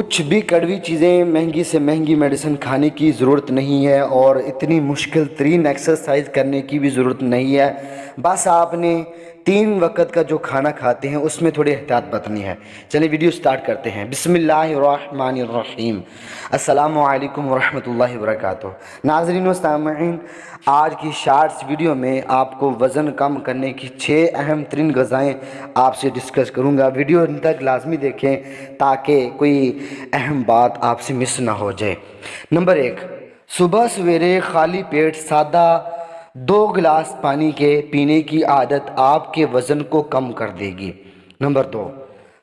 کچھ بھی کڑوی چیزیں، مہنگی سے مہنگی میڈیسن کھانے کی ضرورت نہیں ہے، اور اتنی مشکل ترین ایکسرسائز کرنے کی بھی ضرورت نہیں ہے۔ بس آپ نے 3 وقت کا جو کھانا کھاتے ہیں اس میں تھوڑی احتیاط برتنی ہے۔ چلیں ویڈیو سٹارٹ کرتے ہیں۔ بسم اللہ الرحمن الرحیم۔ السلام علیکم ورحمۃ اللہ وبرکاتہ۔ ناظرین و سامعین، آج کی شارٹس ویڈیو میں آپ کو وزن کم کرنے کی 6 اہم ترین غذائیں آپ سے ڈسکس کروں گا۔ ویڈیو ان تک لازمی دیکھیں تاکہ کوئی اہم بات آپ سے مس نہ ہو جائے۔ نمبر 1، صبح سویرے خالی پیٹ سادہ 2 گلاس پانی کے پینے کی عادت آپ کے وزن کو کم کر دے گی۔ نمبر 2،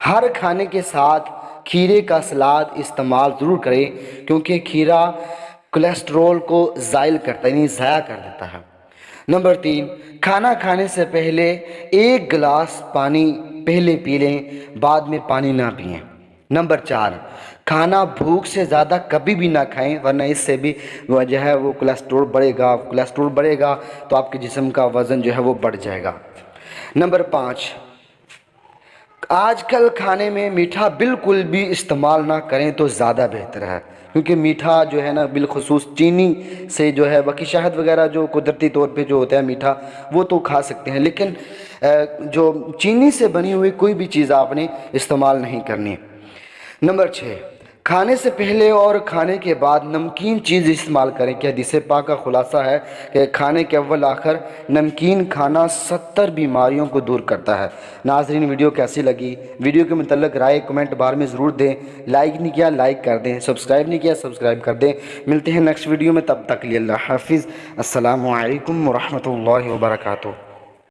ہر کھانے کے ساتھ کھیرے کا سلاد استعمال ضرور کریں، کیونکہ کھیرا کولیسٹرول کو زائل کرتا ہے، یعنی ضائع کر دیتا ہے۔ نمبر 3، کھانا کھانے سے پہلے 1 گلاس پانی پہلے پی لیں، بعد میں پانی نہ پئیں۔ نمبر 4، کھانا بھوک سے زیادہ کبھی بھی نہ کھائیں، ورنہ اس سے بھی جو ہے وہ کولیسٹرول بڑھے گا تو آپ کے جسم کا وزن جو ہے وہ بڑھ جائے گا۔ نمبر 5، آج کل کھانے میں میٹھا بالکل بھی استعمال نہ کریں تو زیادہ بہتر ہے، کیونکہ میٹھا جو ہے نا بالخصوص چینی سے جو ہے، باقی شہد وغیرہ جو قدرتی طور پہ جو ہوتا ہے میٹھا وہ تو کھا سکتے ہیں، لیکن جو چینی سے بنی ہوئی کوئی بھی چیز آپ نے استعمال نہیں کرنی۔ نمبر 6، کھانے سے پہلے اور کھانے کے بعد نمکین چیز استعمال کریں، کہ حدیث پاک کا خلاصہ ہے کہ کھانے کے اول آخر نمکین کھانا 70 بیماریوں کو دور کرتا ہے۔ ناظرین، ویڈیو کیسی لگی؟ ویڈیو کے متعلق رائے کمنٹ بار میں ضرور دیں۔ لائک نہیں کیا لائک کر دیں، سبسکرائب نہیں کیا سبسکرائب کر دیں۔ ملتے ہیں نیکسٹ ویڈیو میں، تب تک لیے اللہ حافظ۔ السلام علیکم ورحمۃ اللہ وبرکاتہ۔